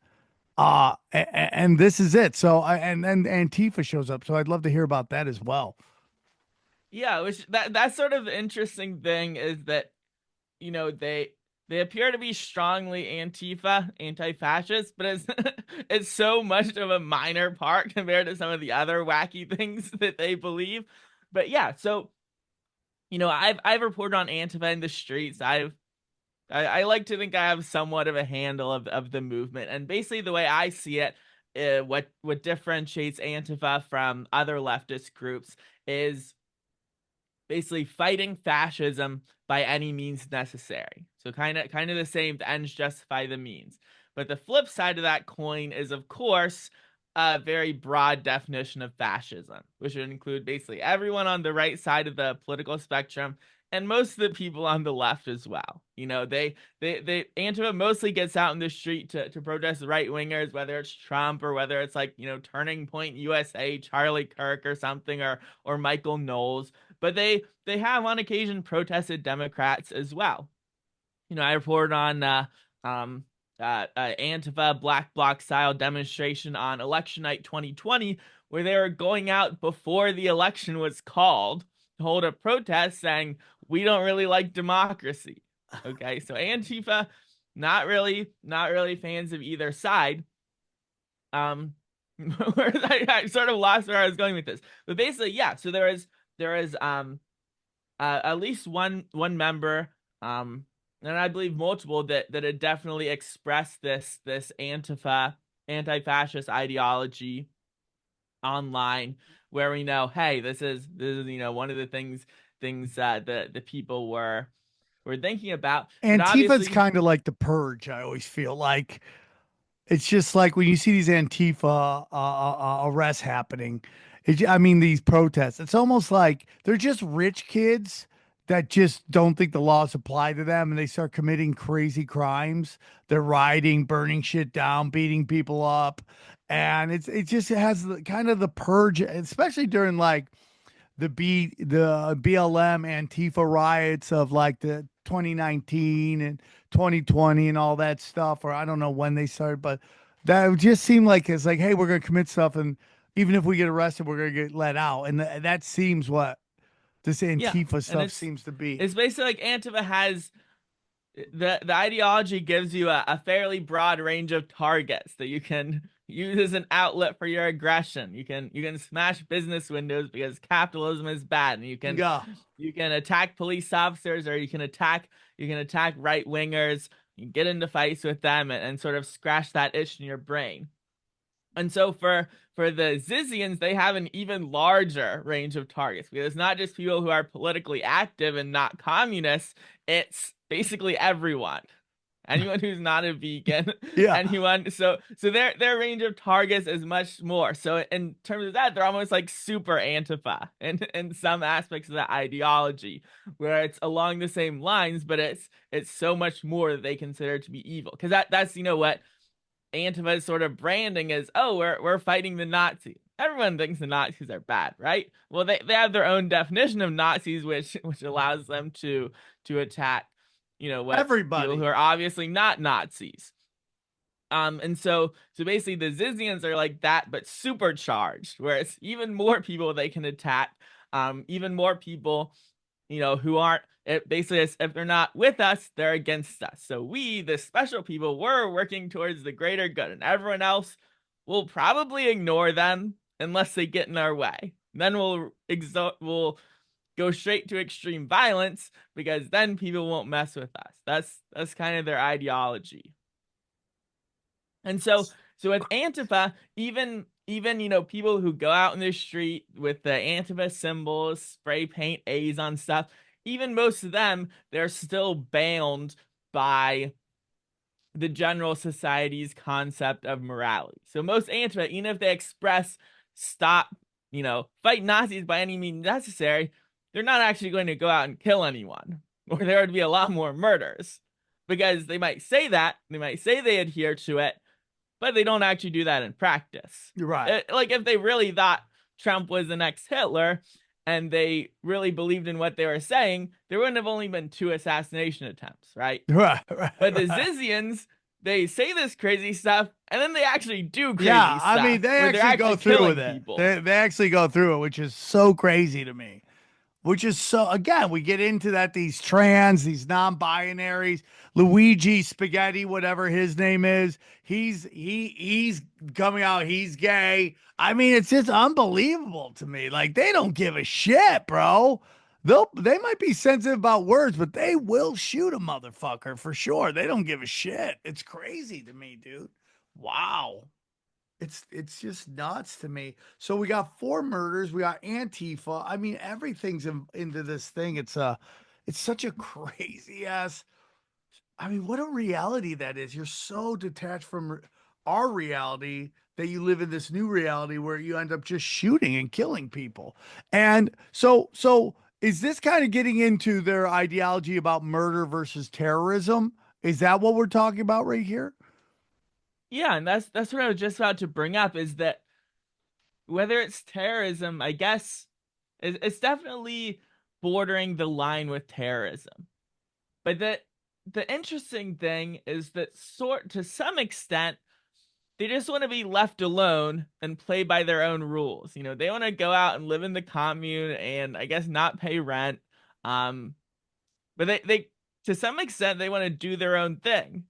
And this is it. So, and then Antifa shows up. So I'd love to hear about that as well. Yeah, which that's sort of the interesting thing is that they appear to be strongly anti-fascist, but it's it's so much of a minor part compared to some of the other wacky things that they believe. But yeah, so I've reported on Antifa in the streets. I like to think I have somewhat of a handle of the movement, and basically the way I see it, what differentiates Antifa from other leftist groups is basically fighting fascism by any means necessary. So kind of the same, the ends justify the means. But the flip side of that coin is, of course, a very broad definition of fascism, which would include basically everyone on the right side of the political spectrum and most of the people on the left as well. They Antifa mostly gets out in the street to protest right wingers, whether it's Trump or whether it's like, Turning Point USA, Charlie Kirk or something, or Michael Knowles. But they have on occasion protested Democrats as well. I reported on Antifa Black Bloc style demonstration on election night 2020, where they were going out before the election was called to hold a protest saying, we don't really like democracy. Okay, so Antifa not really fans of either side. Um, I sort of lost where I was going with this, but basically, yeah. So there is at least one member, and I believe multiple that had definitely expressed this anti-fascist ideology online, where we know, hey, this is one of the things that the people were thinking about, but Antifa's obviously, kind of like the purge. I always feel like it's just like when you see these Antifa arrests happening. I mean, these protests. It's almost like they're just rich kids that just don't think the laws apply to them, and they start committing crazy crimes. They're rioting, burning shit down, beating people up, and it just has kind of the purge, especially during like the BLM Antifa riots of like the 2019 and 2020 and all that stuff, or I don't know when they started, but that just seemed like it's like, hey, we're gonna commit stuff, and even if we get arrested, we're gonna get let out, and that seems what this yeah, Antifa and stuff it's seems to be. it's basically like Antifa has the ideology gives you a fairly broad range of targets that you can use as an outlet for your aggression. You can smash business windows because capitalism is bad, and Yeah, you can attack police officers, or you can attack right wingers. You can get into fights with them, and sort of scratch that itch in your brain. And so for the Zizians, they have an even larger range of targets, because it's not just people who are politically active and not communists, it's basically everyone. Anyone who's not a vegan, yeah. anyone. So their range of targets is much more. So in terms of that, they're almost like super Antifa in some aspects of that ideology, where it's along the same lines, but it's so much more that they consider to be evil. Because that's what Antifa's sort of branding is. Oh, we're fighting the Nazis. Everyone thinks the Nazis are bad, right? Well, they have their own definition of Nazis, which allows them to attack, what people who Everybody. are obviously not Nazis. And so basically the Zizians are like that, but supercharged, where it's even more people they can attack, even more people, who aren't it basically, if they're not with us, they're against us. So we, the special people, we're working towards the greater good, and everyone else will probably ignore them unless they get in our way. Then we'll go straight to extreme violence, because then people won't mess with us. That's kind of their ideology. And so with Antifa, even people who go out in the street with the Antifa symbols, spray paint A's on stuff, even most of them, they're still bound by the general society's concept of morality. So most Antifa, even if they express stop, fight Nazis by any means necessary, they're not actually going to go out and kill anyone, or there would be a lot more murders, because they might say that, they might say they adhere to it, but they don't actually do that in practice. You're right. Like if they really thought Trump was the next Hitler and they really believed in what they were saying, there wouldn't have only been two assassination attempts, right? Right, right, But the right. Zizians, they say this crazy stuff and then they actually do Yeah, crazy I mean, stuff they where they're actually go actually through with killing it. people. They actually go through it, which is so crazy to me. Which is so, again, we get into that, these trans, these non-binaries, Luigi Spaghetti, whatever his name is, he's coming out, he's gay. I mean, it's just unbelievable to me. Like, they don't give a shit, bro. They might be sensitive about words, but they will shoot a motherfucker for sure. They don't give a shit. It's crazy to me, dude. Wow. It's just nuts to me. So we got four murders. We got Antifa. I mean, everything's into this thing. It's such a crazy ass. I mean, what a reality that is. You're so detached from our reality that you live in this new reality where you end up just shooting and killing people. And so is this kind of getting into their ideology about murder versus terrorism? Is that what we're talking about right here? Yeah, and that's what I was just about to bring up, is that whether it's terrorism, I guess it's definitely bordering the line with terrorism. But the interesting thing is that, sort to some extent, they just want to be left alone and play by their own rules. They want to go out and live in the commune and, I guess, not pay rent. Um, but they to some extent they want to do their own thing.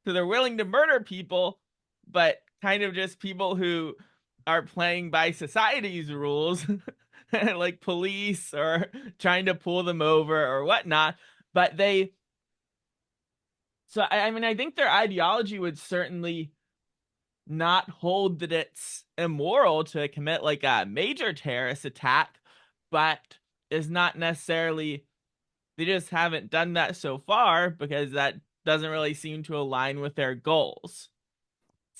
So they're willing to murder people, but kind of just people who are playing by society's rules, like police or trying to pull them over or whatnot. But I mean, I think their ideology would certainly not hold that it's immoral to commit like a major terrorist attack, but is not necessarily, they just haven't done that so far because that doesn't really seem to align with their goals.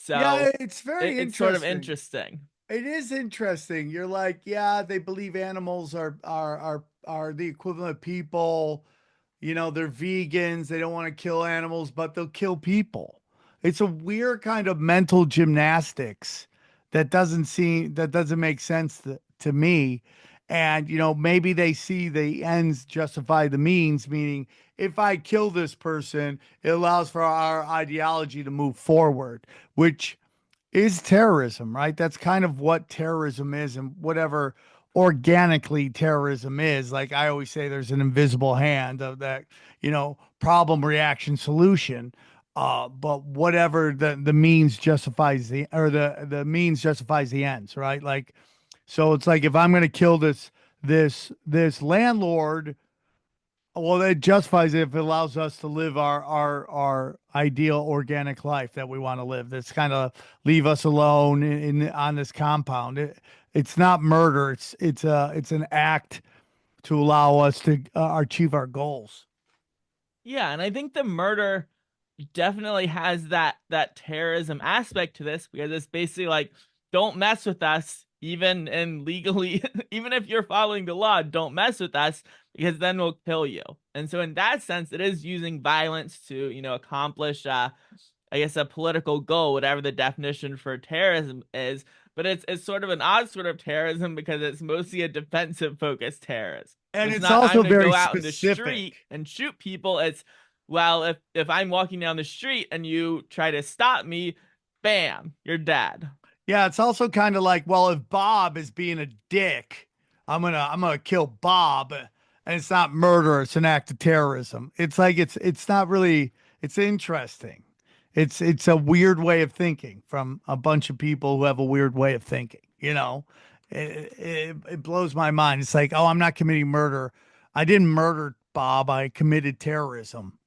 Yeah, So it's very it's sort of interesting. interesting. It is interesting. You're like, yeah, they believe animals are the equivalent of people. You know, they're vegans. They don't want to kill animals, but they'll kill people. It's a weird kind of mental gymnastics that doesn't make sense to me. And maybe they see the ends justify the means, meaning if I kill this person, it allows for our ideology to move forward, which is terrorism, right? That's kind of what terrorism is, and whatever organically terrorism is. Like I always say, there's an invisible hand of that, problem, reaction, solution. But whatever the means justifies the means justifies the ends, right? Like, so it's like if I'm going to kill this landlord, well, it justifies it if it allows us to live our ideal organic life that we want to live. That's kind of leave us alone on this compound. It's not murder. It's an act to allow us to achieve our goals. Yeah, and I think the murder definitely has that terrorism aspect to this because it's basically like, don't mess with us, even and legally, even if you're following the law, don't mess with us because then we'll kill you. And so in that sense, it is using violence to, accomplish I guess a political goal, whatever the definition for terrorism is. But it's sort of an odd sort of terrorism because it's mostly a defensive focused terrorism. So And it's it's not I'm also gonna very go out in the specific. street and shoot people. It's, well, if I'm walking down the street and you try to stop me, bam, you're dead. Yeah, it's also kind of like, well, if Bob is being a dick, I'm gonna kill Bob, and it's not murder, it's an act of terrorism. It's like it's not really it's interesting. It's a weird way of thinking from a bunch of people who have a weird way of thinking, It blows my mind. It's like, oh, I'm not committing murder. I didn't murder Bob, I committed terrorism,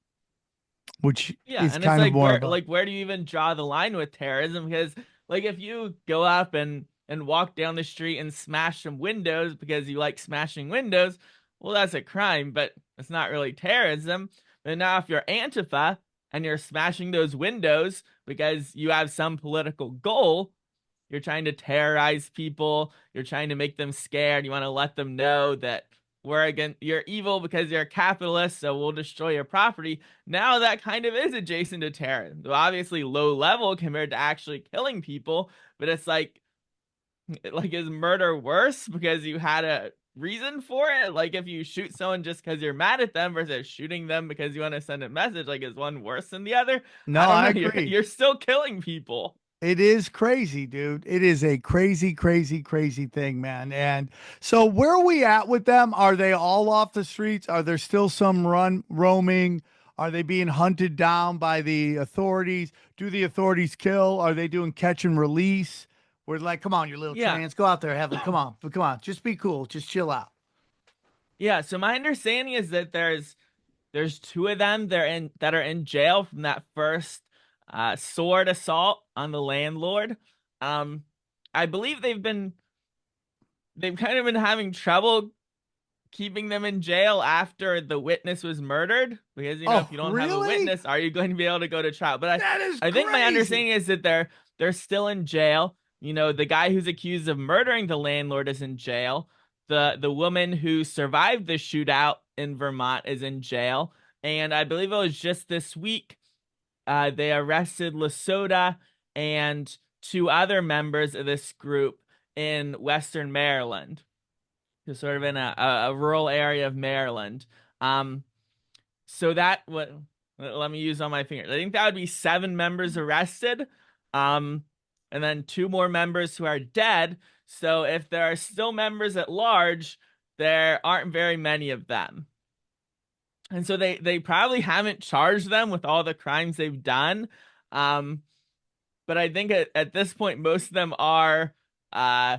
which Yeah, is and it's kind of like more of a where do you even draw the line with terrorism? Because like if you go up and walk down the street and smash some windows because you like smashing windows, well, that's a crime, but it's not really terrorism. But now if you're Antifa and you're smashing those windows because you have some political goal, you're trying to terrorize people, you're trying to make them scared, you want to let them know that we're again, you're evil because you're a capitalist, so we'll destroy your property. Now that kind of is adjacent to terrorism. Though obviously low level compared to actually killing people, but it's like is murder worse because you had a reason for it? Like if you shoot someone just because you're mad at them versus shooting them because you want to send a message, like is one worse than the other? no, I don't I know. You're agree. you're still killing people. It is crazy, dude. It is a crazy, crazy, crazy thing, man. And so, where are we at with them? Are they all off the streets? Are there still some roaming? Are they being hunted down by the authorities? Do the authorities kill? Are they doing catch and release? We're like, come on, you little Yeah. trans, go out there, have it. Come on, just be cool, just chill out. Yeah, so my understanding is that there's two of them that are in jail from that first sword assault on the landlord. Um, I believe they've kind of been having trouble keeping them in jail after the witness was murdered because if Oh, you don't have a really? witness, are you going to be able to go to trial? But That is I think my crazy. understanding is that they're still in jail. The guy who's accused of murdering the landlord is in jail. The woman who survived the shootout in Vermont is in jail. And I believe it was just this week they arrested LaSota and two other members of this group in Western Maryland, so sort of in a rural area of Maryland. Um, so that what let me use on my fingers. I think that would be seven members arrested, um, and then two more members who are dead. So if there are still members at large, there aren't very many of them. And so they probably haven't charged them with all the crimes they've done. Um, but I think at this point, most of them are uh,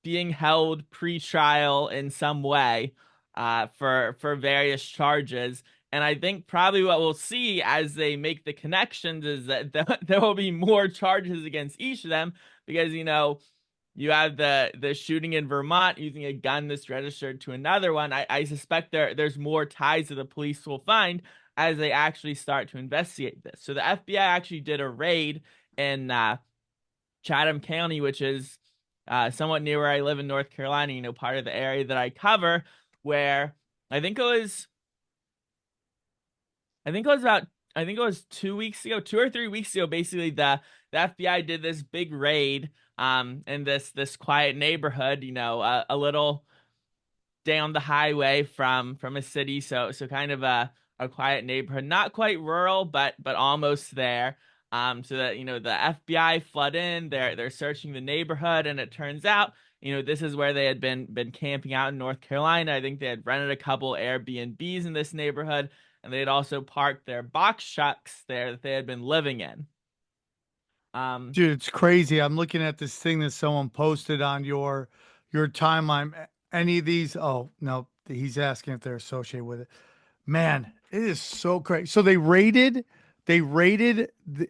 being held pre-trial in some way for various charges. And I think probably what we'll see as they make the connections is that there will be more charges against each of them because, you have the shooting in Vermont using a gun that's registered to another one. I suspect there's more ties that the police will find as they actually start to investigate this. So the FBI actually did a raid in Chatham County, which is somewhat near where I live in North Carolina, part of the area that I cover, where I think it was I think it was about I think it was 2 weeks ago, 2 or 3 weeks ago, basically the FBI did this big raid in this quiet neighborhood, a little down the highway from a city, so kind of a quiet neighborhood, not quite rural, but almost there. So that the FBI flood in, they're searching the neighborhood, and it turns out this is where they had been camping out in North Carolina. I think they had rented a couple Airbnbs in this neighborhood, and they had also parked their box trucks there that they had been living in. Dude, it's crazy. I'm looking at this thing that someone posted on your timeline. Any of these? Oh, no, he's asking if they're associated with it. Man, it is so crazy. So they raided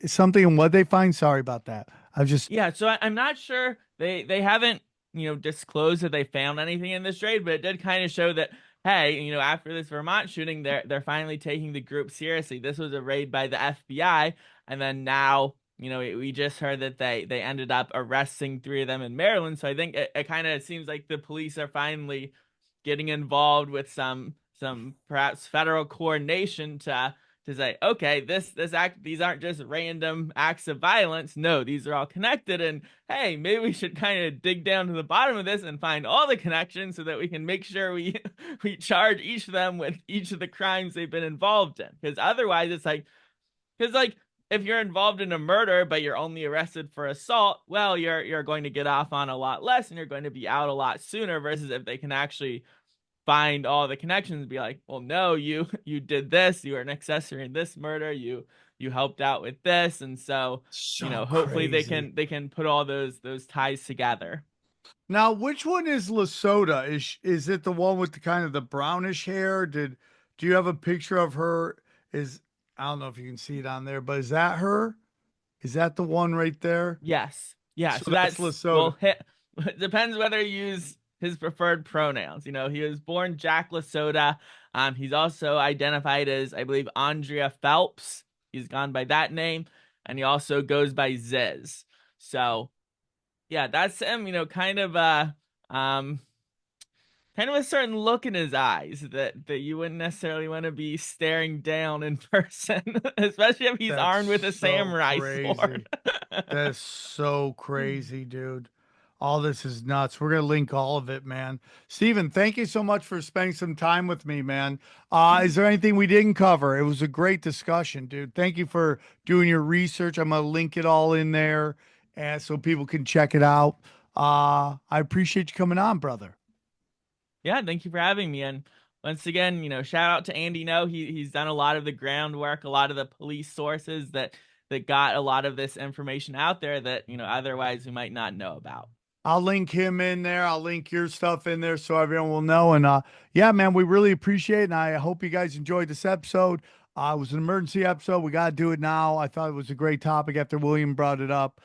something, and what they find? Sorry about that. I've just Yeah, so I'm not sure they haven't disclosed that they found anything in this raid, but it did kind of show that hey, after this Vermont shooting, they're finally taking the group seriously. This was a raid by the FBI, and then now we just heard that they ended up arresting three of them in Maryland. So I think it kind of seems like the police are finally getting involved with some perhaps federal coordination to say, okay, this act, these aren't just random acts of violence. No, these are all connected. And hey, maybe we should kind of dig down to the bottom of this and find all the connections so that we can make sure we we charge each of them with each of the crimes they've been involved in. Because otherwise, it's like, because like if you're involved in a murder but you're only arrested for assault, well, you're going to get off on a lot less and you're going to be out a lot sooner. Versus if they can actually find all the connections and be like, well, no, you did this, you were an accessory in this murder, you helped out with this, and so so hopefully they crazy. can they can put all those ties together. Now, which one is LaSota? Is it the one with the kind of the brownish hair? Do you have a picture of her? Is I don't know if you can see it on there, but is that her? Is that the one right there? Yes, yeah. So So that's that's well, LaSota. it depends whether you use his preferred pronouns. He was born Jack LaSota. He's also identified as, I believe, Andrea Phelps. He's gone by that name, and he also goes by Ziz. So yeah, that's him. Um, kind of a certain look in his eyes that you wouldn't necessarily want to be staring down in person, especially if he's That's armed with a so samurai sword. crazy. That's so crazy, dude. All this is nuts. We're gonna link all of it, man. Steven, thank you so much for spending some time with me, man. Is there anything we didn't cover? It was a great discussion, dude. Thank you for doing your research. I'm gonna link it all in there, and so people can check it out. I appreciate you coming on, brother. Yeah, thank you for having me. And once again, shout out to Andy. No, he's done a lot of the groundwork, a lot of the police sources that got a lot of this information out there that otherwise we might not know about. I'll link him in there. I'll link your stuff in there so everyone will know. And yeah, man, we really appreciate it. And I hope you guys enjoyed this episode. It was an emergency episode. We got to do it now. I thought it was a great topic after William brought it up.